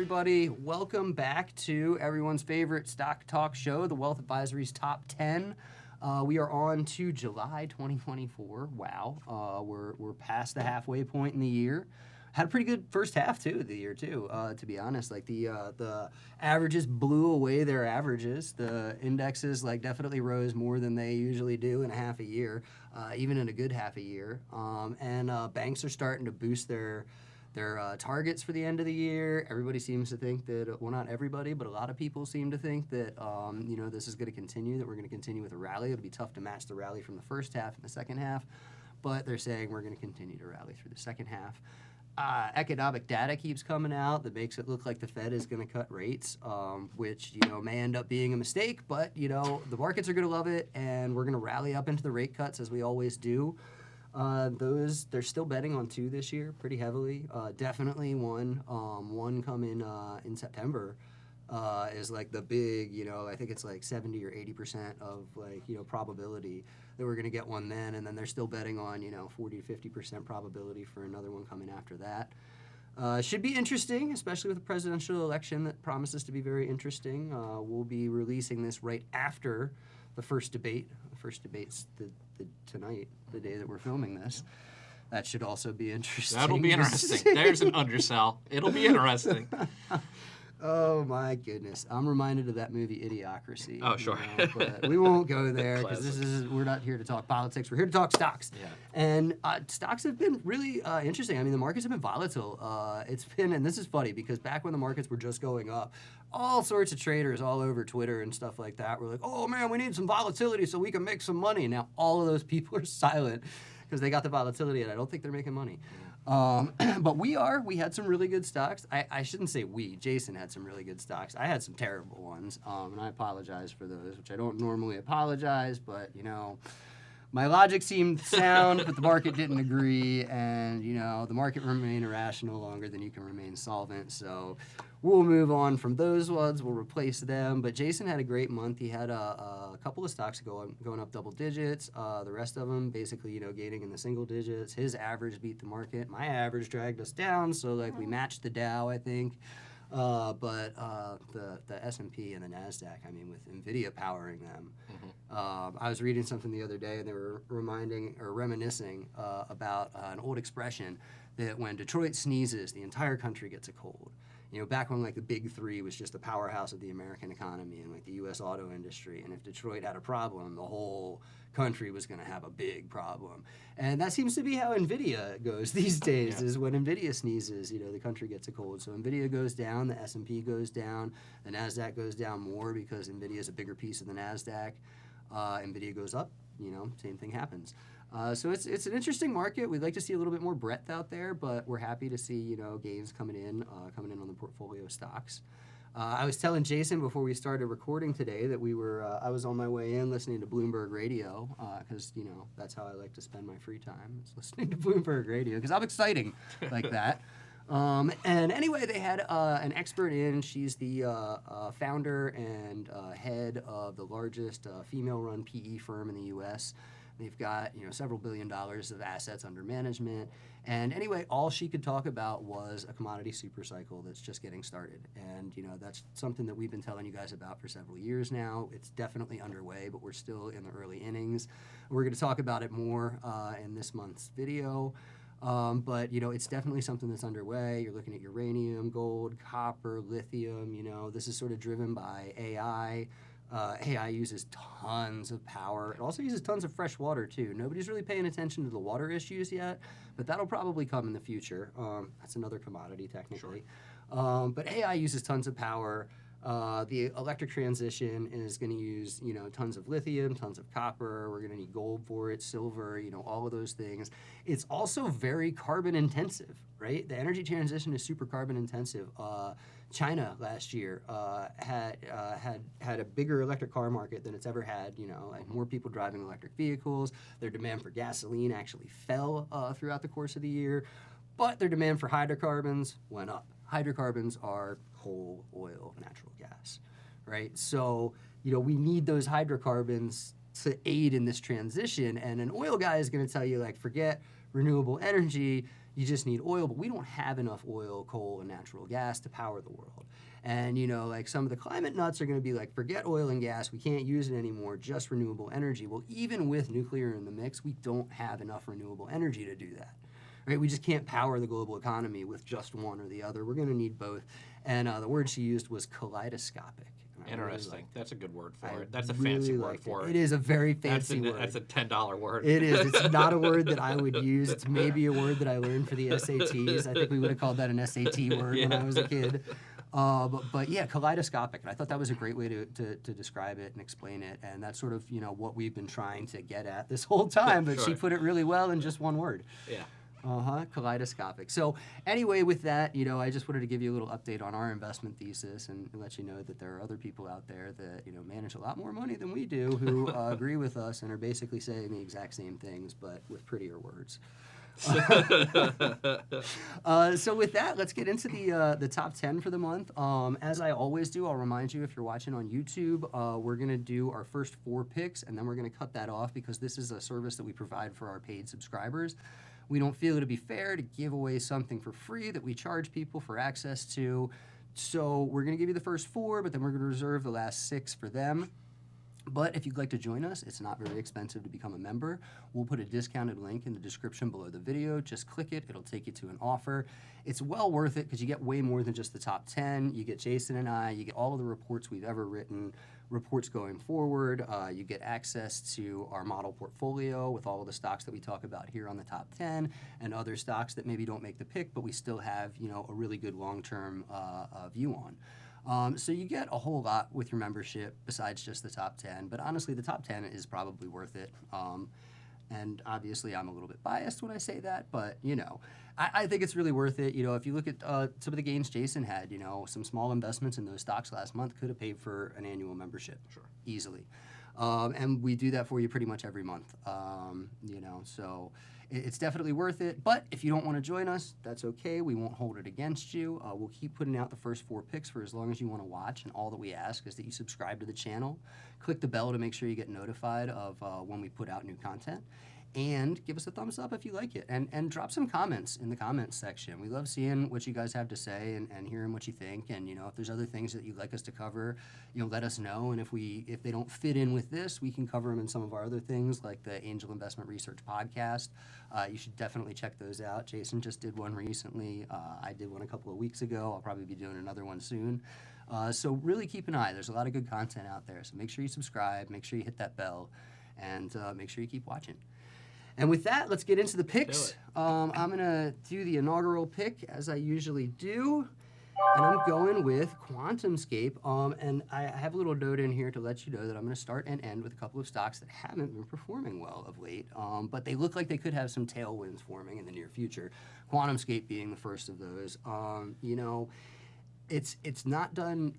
everybody. Welcome back to everyone's favorite stock talk show, the Wealth Advisory's Top 10. We are on to July 2024. Wow, we're past the halfway point in the year. Had a pretty good first half too of the year too. To be honest, like the averages blew away their averages. The indexes definitely rose more than they usually do in a half a year, even in a good half a year. And banks are starting to boost their targets for the end of the year. Everybody seems to think that, well, not everybody, but a lot of people seem to think that, this is going to continue, that we're going to continue with a rally. It'll be tough to match the rally from the first half and the second half, but they're saying we're going to continue to rally through the second half. Economic data keeps coming out that makes it look like the Fed is going to cut rates, which, may end up being a mistake, but, the markets are going to love it, and we're going to rally up into the rate cuts as we always do. They're still betting on two this year pretty heavily. Definitely one come in September is the big, I think it's 70 or 80% of probability that we're going to get one then, and then they're still betting on 40 to 50% probability for another one coming after that. Should be interesting, especially with a presidential election that promises to be very interesting. We'll be releasing this right after the first debate. The first debate's tonight, the day that we're filming this. That should also be interesting. That'll be interesting. There's an undersell. It'll be interesting. Oh my goodness. I'm reminded of that movie Idiocracy. Oh, sure. But we won't go there because we're not here to talk politics. We're here to talk stocks. Yeah. And stocks have been really interesting. I mean, the markets have been volatile. And this is funny because back when the markets were just going up, all sorts of traders all over Twitter and stuff like that were like, oh man, we need some volatility so we can make some money. Now all of those people are silent because they got the volatility and I don't think they're making money. But we had some really good stocks. I shouldn't say Jason had some really good stocks. I had some terrible ones, and I apologize for those, which I don't normally apologize, but, my logic seemed sound, but the market didn't agree, and, the market remained irrational longer than you can remain solvent, so we'll move on from those ones. We'll replace them, but Jason had a great month. He had a couple of stocks going up double digits. The rest of them basically, gaining in the single digits. His average beat the market. My average dragged us down, so we matched the Dow, I think. But the S&P and the NASDAQ, I mean, with NVIDIA powering them. I was reading something the other day, and they were reminiscing about an old expression that when Detroit sneezes, the entire country gets a cold. Back when the big three was just the powerhouse of the American economy and the U.S. auto industry, and if Detroit had a problem, the whole country was going to have a big problem. And that seems to be how NVIDIA goes these days, is when NVIDIA sneezes, the country gets a cold. So NVIDIA goes down, the S&P goes down, the NASDAQ goes down more because NVIDIA is a bigger piece of the NASDAQ. NVIDIA goes up, same thing happens. So it's an interesting market. We'd like to see a little bit more breadth out there, but we're happy to see, gains coming in on the portfolio stocks. I was telling Jason before we started recording today that I was on my way in listening to Bloomberg Radio, because, that's how I like to spend my free time, is listening to Bloomberg Radio, because I'm exciting like that. And anyway, they had an expert in. She's the founder and head of the largest female-run PE firm in the U.S. They've got, several $1 billion of assets under management. And anyway, all she could talk about was a commodity super cycle that's just getting started. And, that's something that we've been telling you guys about for several years now. It's definitely underway, but we're still in the early innings. We're going to talk about it more in this month's video. But, it's definitely something that's underway. You're looking at uranium, gold, copper, lithium. This is sort of driven by AI. AI uses tons of power. It also uses tons of fresh water, too. Nobody's really paying attention to the water issues yet, but that'll probably come in the future. That's another commodity, technically. Sure. But AI uses tons of power. The electric transition is going to use, tons of lithium, tons of copper. We're going to need gold for it, silver, all of those things. It's also very carbon intensive, right? The energy transition is super carbon intensive. China last year had a bigger electric car market than it's ever had. More people driving electric vehicles. Their demand for gasoline actually fell throughout the course of the year, but their demand for hydrocarbons went up. Hydrocarbons are coal, oil, natural gas, right? So we need those hydrocarbons to aid in this transition. And an oil guy is going to tell you, forget renewable energy, you just need oil, but we don't have enough oil, coal, and natural gas to power the world. And, you know, like some of the climate nuts are going to be like, forget oil and gas, we can't use it anymore, just renewable energy. Well, even with nuclear in the mix, we don't have enough renewable energy to do that. Right? We just can't power the global economy with just one or the other. We're going to need both. And the word she used was kaleidoscopic. Interesting. Really That's a good word for it. That's a really fancy word for it. It is a very fancy word. That's a $10 word. It is. It's not a word that I would use. It's maybe a word that I learned for the SATs. I think we would have called that an SAT word when I was a kid. But yeah, kaleidoscopic. And I thought that was a great way to describe it and explain it. And that's sort of, you know, what we've been trying to get at this whole time. But Sure. she put it really well in just one word. Yeah. Kaleidoscopic. So anyway, with that, you know, I just wanted to give you a little update on our investment thesis and let you know that there are other people out there that, you know, manage a lot more money than we do who agree with us and are basically saying the exact same things, but with prettier words. So with that, let's get into the top 10 for the month. As I always do, I'll remind you, if you're watching on YouTube, we're going to do our first 4 picks, and then we're going to cut that off because this is a service that we provide for our paid subscribers. We don't feel it'd be fair to give away something for free that we charge people for access to. So we're going to give you the first 4, but then we're going to reserve the last 6 for them. But if you'd like to join us, it's not very expensive to become a member. We'll put a discounted link in the description below the video. Just click it. It'll take you to an offer. It's well worth it because you get way more than just the top 10. You get Jason and I. You get all of the reports we've ever written, reports going forward. You get access to our model portfolio with all of the stocks that we talk about here on the top 10 and other stocks that maybe don't make the pick, but we still have, you know, a really good long-term view on. So you get a whole lot with your membership besides just the top 10, but honestly, the top 10 is probably worth it. And obviously, I'm a little bit biased when I say that, but, you know, I think it's really worth it. You know, if you look at some of the gains Jason had, you know, some small investments in those stocks last month could have paid for an annual membership. Sure. Easily. And we do that for you pretty much every month, you know, so it's definitely worth it. But if you don't want to join us, that's okay. We won't hold it against you. We'll keep putting out the first 4 picks for as long as you want to watch, and all that we ask is that you subscribe to the channel, click the bell to make sure you get notified of when we put out new content, and give us a thumbs up if you like it, and drop some comments in the comments section. We love seeing what you guys have to say and hearing what you think, and, you know, if there's other things that you'd like us to cover, you know, let us know, and if they don't fit in with this, we can cover them in some of our other things, like the Angel Investment Research podcast. You should definitely check those out. Jason just did one recently. I did one a couple of weeks ago. I'll probably be doing another one soon. So really keep an eye. There's a lot of good content out there, so make sure you subscribe, make sure you hit that bell, and make sure you keep watching. And with that, let's get into the picks. I'm going to do the inaugural pick, as I usually do. And I'm going with QuantumScape. And I have a little note in here to let you know that I'm going to start and end with a couple of stocks that haven't been performing well of late. But they look like they could have some tailwinds forming in the near future. QuantumScape being the first of those. You know, it's not done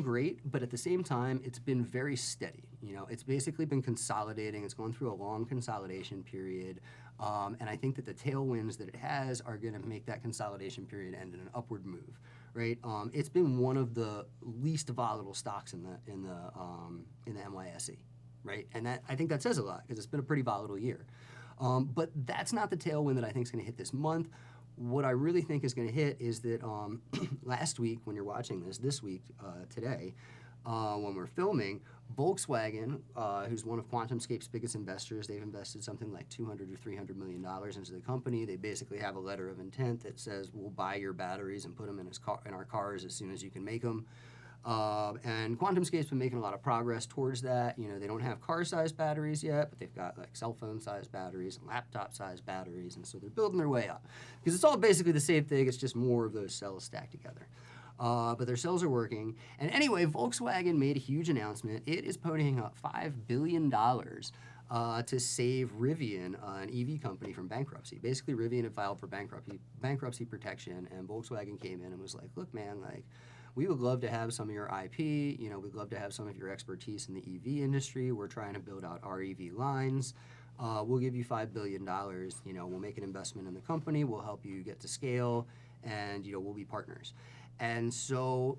great, but at the same time, it's been very steady. You know, it's basically been consolidating. It's gone through a long consolidation period, and I think that the tailwinds that it has are going to make that consolidation period end in an upward move. Right? It's been one of the least volatile stocks in the NYSE. Right? And that, I think that says a lot because it's been a pretty volatile year. But that's not the tailwind that I think is going to hit this month. What I really think is going to hit is that last week, when you're watching this week, today, when we're filming, Volkswagen, who's one of QuantumScape's biggest investors, they've invested something like $200 or $300 million into the company. They basically have a letter of intent that says, we'll buy your batteries and put them in our cars as soon as you can make them. And QuantumScape's been making a lot of progress towards that. You know, they don't have car-sized batteries yet, but they've got like cell phone-sized batteries and laptop-sized batteries, and so they're building their way up. Because it's all basically the same thing, it's just more of those cells stacked together. But their cells are working. And anyway, Volkswagen made a huge announcement. It is ponying up $5 billion to save Rivian, an EV company, from bankruptcy. Basically, Rivian had filed for bankruptcy protection, and Volkswagen came in and was like, look, man, like, we would love to have some of your IP. You know, we'd love to have some of your expertise in the EV industry. We're trying to build out our EV lines. We'll give you $5 billion. You know, we'll make an investment in the company. We'll help you get to scale, and, you know, we'll be partners. And so,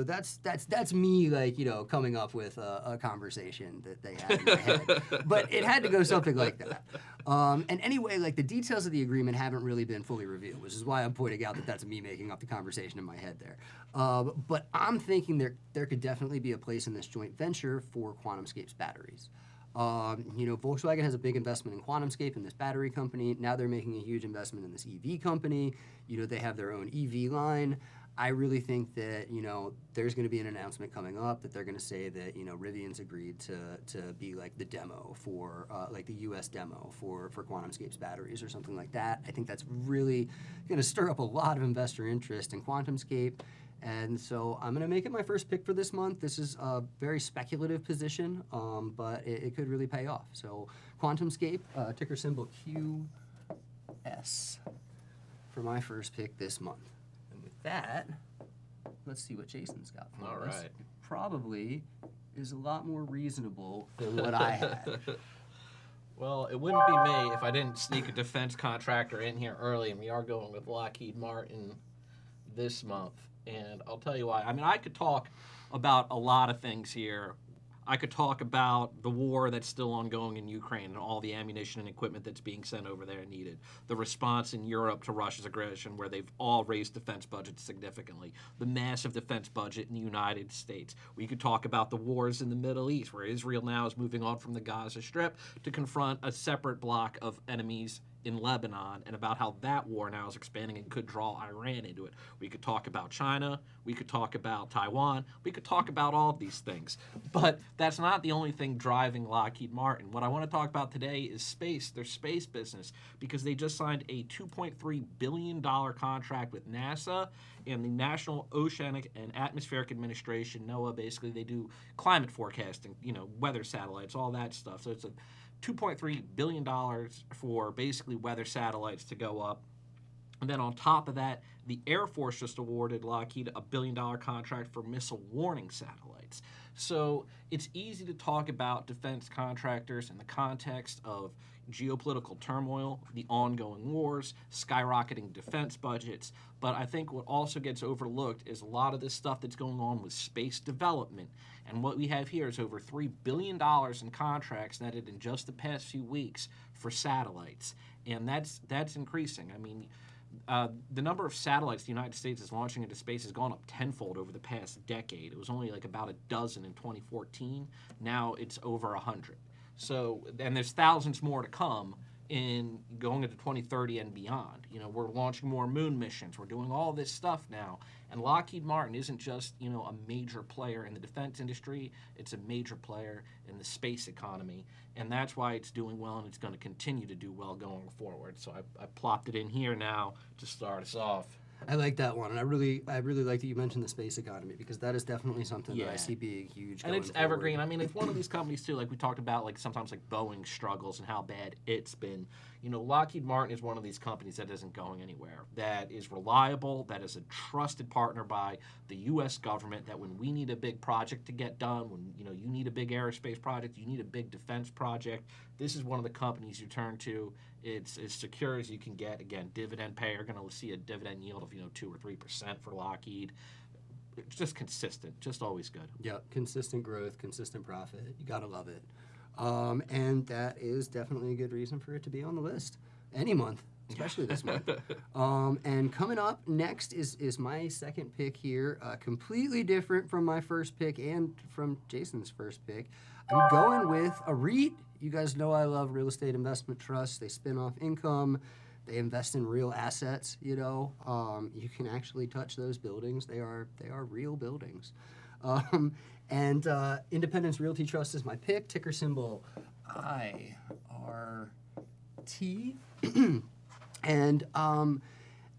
that's me, like, coming up with a conversation that they had in my head. But it had to go something like that. And anyway, like, the details of the agreement haven't really been fully revealed, which is why I'm pointing out that that's me making up the conversation in my head there. But I'm thinking there could definitely be a place in this joint venture for QuantumScape's batteries. Volkswagen has a big investment in QuantumScape, in this battery company. Now they're making a huge investment in this EV company. They have their own EV line. I really think that, there's going to be an announcement coming up that they're going to say that, Rivian's agreed to be like the demo for, like the U.S. demo for QuantumScape's batteries or something like that. I think that's really going to stir up a lot of investor interest in QuantumScape. And so I'm going to make it my first pick for this month. This is a very speculative position, but it could really pay off. So QuantumScape, ticker symbol QS, for my first pick this month. And with that, let's see what Jason's got for All us. right. It probably is a lot more reasonable than what I had. Well, it wouldn't be me if I didn't sneak a defense contractor in here early, and we are going with Lockheed Martin this month. And I'll tell you why. I mean, I could talk about a lot of things here. I could talk about the war that's still ongoing in Ukraine and all the ammunition and equipment that's being sent over there needed. The response in Europe to Russia's aggression, where they've all raised defense budgets significantly. The massive defense budget in the United States. We could talk about the wars in the Middle East, where Israel now is moving on from the Gaza Strip to confront a separate block of enemies in Lebanon, and about how that war now is expanding and could draw Iran into it. We could talk about China, we could talk about Taiwan, we could talk about all of these things. But that's not the only thing driving Lockheed Martin. What I want to talk about today is space, their space business, because they just signed a $2.3 billion contract with NASA and the National Oceanic and Atmospheric Administration, NOAA. Basically, they do climate forecasting, weather satellites, all that stuff. So it's a $2.3 billion for basically weather satellites to go up. And then on top of that, the Air Force just awarded Lockheed a $1 billion contract for missile warning satellites. So it's easy to talk about defense contractors in the context of geopolitical turmoil, the ongoing wars, skyrocketing defense budgets. But I think what also gets overlooked is a lot of this stuff that's going on with space development. And what we have here is over $3 billion in contracts netted in just the past few weeks for satellites. And that's increasing. I mean, the number of satellites the United States is launching into space has gone up tenfold over the past decade. It was only like about a dozen in 2014. Now it's over 100. So, and there's thousands more to come in going into 2030 and beyond. We're launching more moon missions. We're doing all this stuff now. And Lockheed Martin isn't just, a major player in the defense industry. It's a major player in the space economy. And that's why it's doing well, and it's going to continue to do well going forward. So I plopped it in here now to start us off. I like that one, and I really like that you mentioned the space economy, because that is definitely something that I see being huge. And it's forward. evergreen. I mean, it's one of these companies too, like we talked about, like sometimes like Boeing struggles and how bad it's been. Lockheed Martin is one of these companies that isn't going anywhere, that is reliable, that is a trusted partner by the U.S. government, that when we need a big project to get done, when you need a big aerospace project, you need a big defense project, this is one of the companies you turn to. It's as secure as you can get. Again, dividend payer, going to see a dividend yield of 2 or 3% for Lockheed. It's just consistent, just always good. Yeah, consistent growth, consistent profit. You gotta love it. And that is definitely a good reason for it to be on the list any month, especially this month. And coming up next is my second pick here, completely different from my first pick and from Jason's first pick. I'm going with a REIT. You guys know I love real estate investment trusts. They spin off income. They invest in real assets. You can actually touch those buildings. They are real buildings. And Independence Realty Trust is my pick. Ticker symbol IRT. And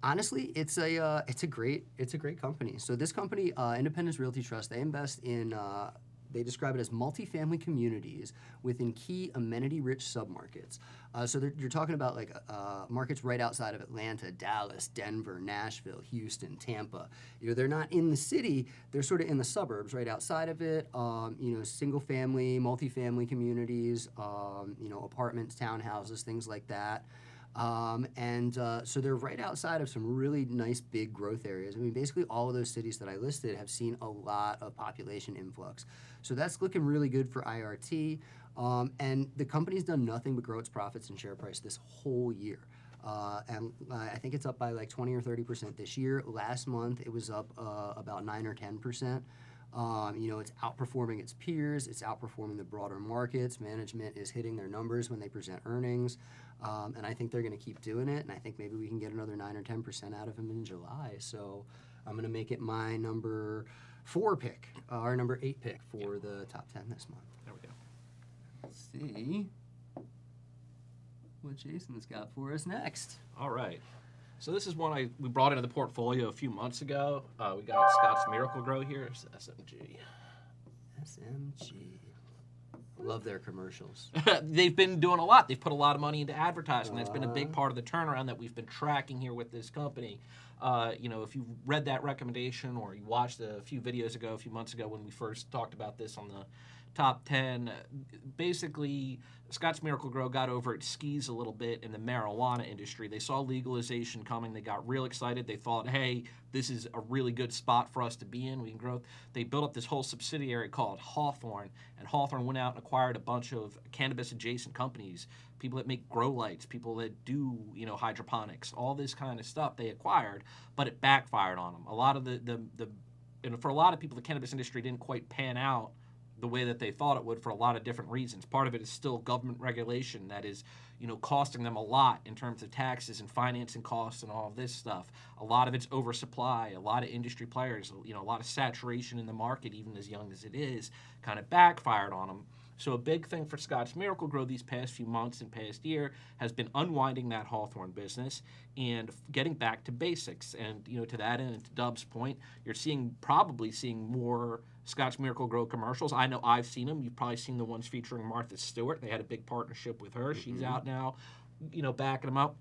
honestly, it's a great company. So this company, Independence Realty Trust, they invest in. They describe it as multifamily communities within key amenity-rich submarkets. So you're talking about like markets right outside of Atlanta, Dallas, Denver, Nashville, Houston, Tampa. They're not in the city. They're sort of in the suburbs right outside of it. Single-family, multifamily communities, apartments, townhouses, things like that. So they're right outside of some really nice big growth areas. I mean, basically all of those cities that I listed have seen a lot of population influx. So that's looking really good for IRT. And the company's done nothing but grow its profits and share price this whole year. I think it's up by like 20 or 30% this year. Last month, it was up about 9 or 10%. It's outperforming its peers. It's outperforming the broader markets. Management is hitting their numbers when they present earnings. And I think they're going to keep doing it. And I think maybe we can get another 9 or 10% out of them in July. So I'm going to make it my number 4 pick, or number 8 pick for the top 10 this month. There we go. Let's see what Jason's got for us next. All right. So this is one we brought into the portfolio a few months ago. We got Scott's Miracle Grow here. It's SMG. SMG. Love their commercials. They've been doing a lot. They've put a lot of money into advertising. That's been a big part of the turnaround that we've been tracking here with this company. If you read that recommendation or you watched a few videos ago, a few months ago when we first talked about this on the top 10, basically Scott's Miracle Grow got over its skis a little bit in the marijuana industry. They saw legalization coming. They got real excited. They thought, hey, this is a really good spot for us to be in. We can grow. They built up this whole subsidiary called Hawthorne, and Hawthorne went out and acquired a bunch of cannabis-adjacent companies, people that make grow lights, people that do, hydroponics, all this kind of stuff they acquired, but it backfired on them. A lot of and for a lot of people, the cannabis industry didn't quite pan out the way that they thought it would for a lot of different reasons. Part of it is still government regulation that is, costing them a lot in terms of taxes and financing costs and all of this stuff. A lot of it's oversupply, a lot of industry players, a lot of saturation in the market, even as young as it is, kind of backfired on them. So a big thing for Scott's Miracle Grow these past few months and past year has been unwinding that Hawthorne business and getting back to basics. And, to that end, to Dub's point, you're probably seeing more Scott's Miracle Grow commercials. I know I've seen them. You've probably seen the ones featuring Martha Stewart. They had a big partnership with her. She's out now, backing them up.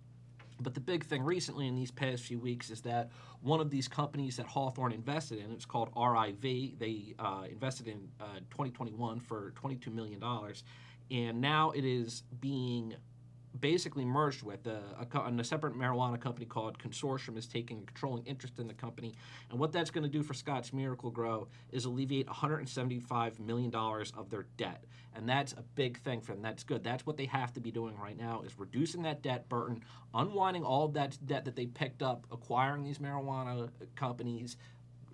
But the big thing recently in these past few weeks is that one of these companies that Hawthorne invested in, it's called RIV, they invested in 2021 for $22 million. And now it is being basically merged with a separate marijuana company called Consortium is taking a controlling interest in the company. And what that's going to do for Scott's Miracle Grow is alleviate $175 million of their debt. And that's a big thing for them. That's good. That's what they have to be doing right now is reducing that debt burden, unwinding all of that debt that they picked up, acquiring these marijuana companies,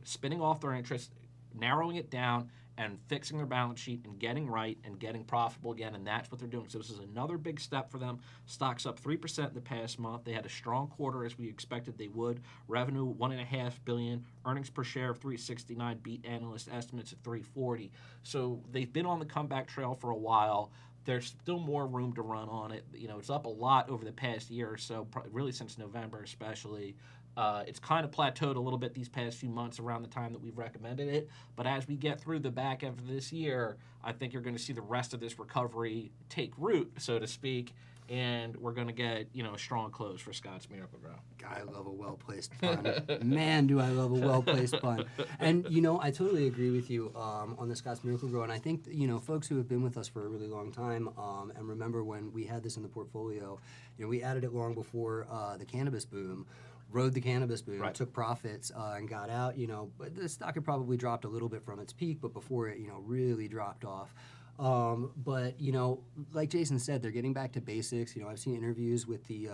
spinning off their interest, narrowing it down, and fixing their balance sheet and getting right and getting profitable again, and that's what they're doing. So this is another big step for them. Stock's up 3% in the past month. They had a strong quarter as we expected they would. Revenue $1.5 billion, earnings per share of $3.69, beat analyst estimates at $3.40. So they've been on the comeback trail for a while. There's still more room to run on it. It's up a lot over the past year or so, really since November especially. It's kind of plateaued a little bit these past few months around the time that we've recommended it. But as we get through the back end of this year, I think you're going to see the rest of this recovery take root, so to speak, and we're going to get, a strong close for Scott's Miracle Grow. I love a well-placed pun. Man, do I love a well-placed pun. And, I totally agree with you on the Scott's Miracle Grow. And I think, folks who have been with us for a really long time and remember when we had this in the portfolio, we added it long before the cannabis boom. Rode the cannabis boom, right. Took profits, and got out. But the stock had probably dropped a little bit from its peak, but before it, really dropped off. But like Jason said, they're getting back to basics. I've seen interviews with the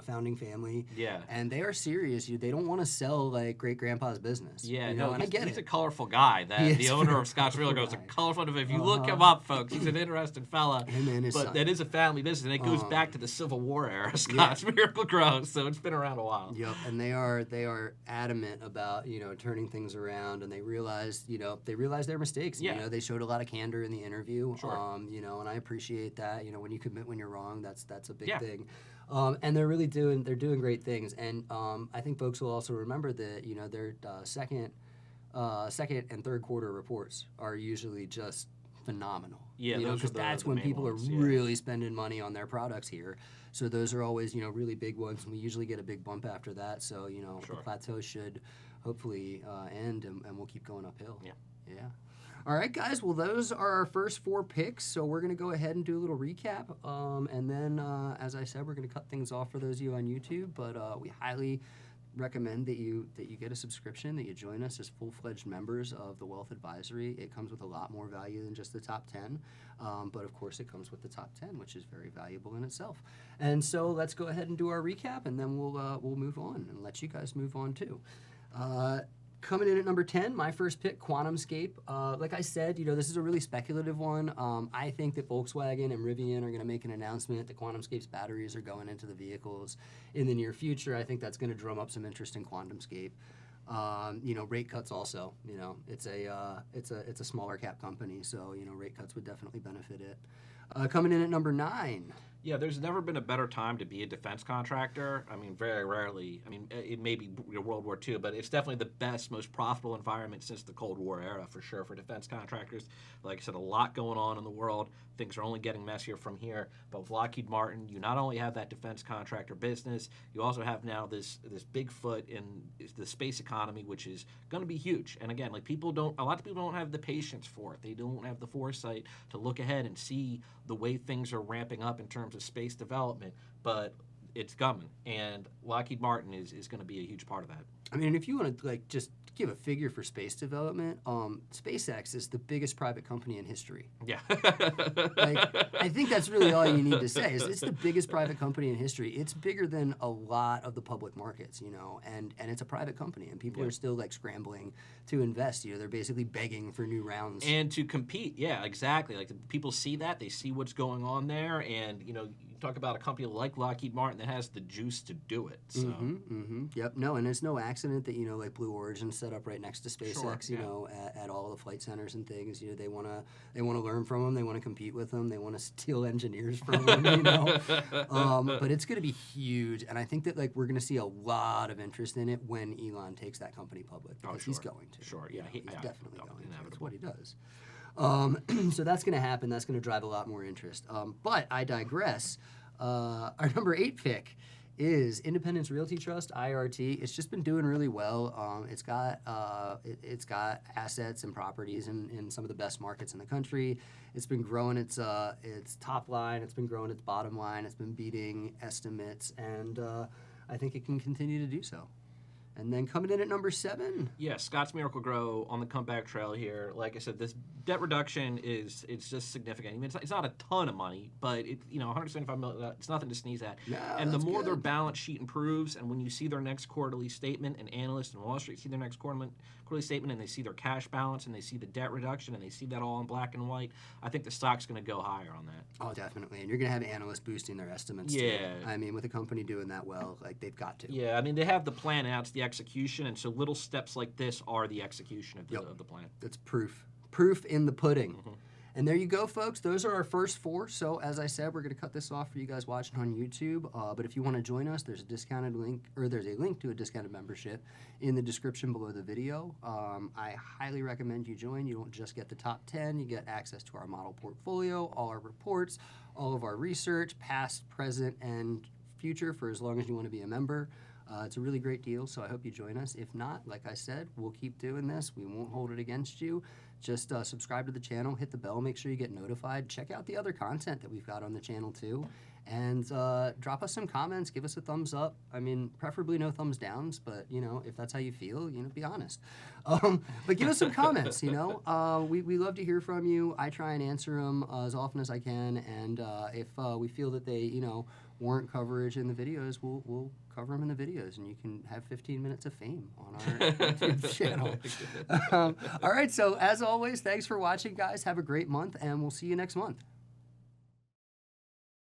founding family. Yeah. And they are serious. They don't want to sell like great grandpa's business. Yeah. And I get he's it. a colorful guy. The owner of Scott's Miracle Grow is a colorful. If you look him up, folks, he's an interesting fella. But that is a family business, and it goes back to the Civil War era. Scott's Miracle Grow, so it's been around a while. Yep. And they are adamant about turning things around, and they realized their mistakes. Yeah. They showed a lot of candor in the interview. Sure. And I appreciate that. When you commit when you're wrong, that's a big Yeah. thing. And they're really doing great things. And I think folks will also remember that their second and third quarter reports are usually just phenomenal. Yeah, because that's when people are really spending money on their products here. So those are always really big ones, and we usually get a big bump after that. So Sure. the plateau should hopefully end, and we'll keep going uphill. Yeah. Yeah. All right, guys. Well, those are our first 4 picks. So we're going to go ahead and do a little recap. And then, as I said, we're going to cut things off for those of you on YouTube. But we highly recommend that you get a subscription, that you join us as full-fledged members of the Wealth Advisory. It comes with a lot more value than just the top 10, but of course it comes with the top 10, which is very valuable in itself. And so let's go ahead and do our recap, and then we'll move on and let you guys move on too. Coming in at number 10, my first pick, QuantumScape. Like I said, this is a really speculative one. I think that Volkswagen and Rivian are going to make an announcement that QuantumScape's batteries are going into the vehicles in the near future. I think that's going to drum up some interest in QuantumScape. Rate cuts also. It's a smaller cap company, so rate cuts would definitely benefit it. Coming in at number 9. Yeah, there's never been a better time to be a defense contractor. I mean, very rarely. I mean, it may be World War II, but it's definitely the best, most profitable environment since the Cold War era, for sure, for defense contractors. Like I said, a lot going on in the world. Things are only getting messier from here. But with Lockheed Martin, you not only have that defense contractor business, you also have now this big foot in the space economy, which is going to be huge. And again, like a lot of people don't have the patience for it. They don't have the foresight to look ahead and see the way things are ramping up in terms of space development, but it's coming, and Lockheed Martin is going to be a huge part of that. I mean, if you want to just give a figure for space development, SpaceX is the biggest private company in history. Yeah. I think that's really all you need to say. Is it's the biggest private company in history. It's bigger than a lot of the public markets, and it's a private company, and people are still scrambling to invest. They're basically begging for new rounds and to compete. Yeah, exactly. Like people see that, they see what's going on there, and you talk about a company like Lockheed Martin that has the juice to do it. So. Yep. No, and it's no accident that Blue Origin set up right next to SpaceX. Sure, at all the flight centers and things. They want to learn from them. They want to compete with them. They want to steal engineers from them. But it's going to be huge, and I think that we're going to see a lot of interest in it when Elon takes that company public, because he's going to. Sure. Yeah. He's definitely going to. That's what he does. So that's going to happen. That's going to drive a lot more interest. But I digress. Our number 8 pick is Independence Realty Trust, IRT. It's just been doing really well. It's got assets and properties in some of the best markets in the country. It's been growing its top line. It's been growing its bottom line. It's been beating estimates, and I think it can continue to do so. And then coming in at number 7. Yeah, Scott's Miracle-Gro on the comeback trail here. Like I said, this debt reduction it's just significant. I mean, it's not a ton of money, but $175 million, it's nothing to sneeze at. No, and the more good. their balance sheet improves, and when you see their next quarterly statement, and analysts in Wall Street see their next quarterly statement, and they see their cash balance, and they see the debt reduction, and they see that all in black and white, I think the stock's going to go higher on that. Oh, definitely. And you're going to have analysts boosting their estimates, too. I mean, with a company doing that well, they've got to. Yeah, I mean, they have the plan out, it's the execution, and so little steps like this are the execution of the plan. That's proof in the pudding. And there you go, folks. Those are our first 4. So as I said, we're going to cut this off for you guys watching on YouTube. But if you want to join us, there's a link to a discounted membership in the description below the video. I highly recommend you join. You don't just get the top 10. You get access to our model portfolio, all our reports, all of our research, past, present, and future, for as long as you want to be a member. It's a really great deal, so I hope you join us. If not, like I said, we'll keep doing this. We won't hold it against you. Just subscribe to the channel, hit the bell, make sure you get notified. Check out the other content that we've got on the channel too. And drop us some comments, give us a thumbs up. I mean, preferably no thumbs downs, but if that's how you feel, be honest. But give us some comments, we love to hear from you. I try and answer them as often as I can, and if we feel that they, warrant coverage in the videos, we'll cover them in the videos, and you can have 15 minutes of fame on our YouTube channel. All right, so as always, thanks for watching, guys. Have a great month, and we'll see you next month.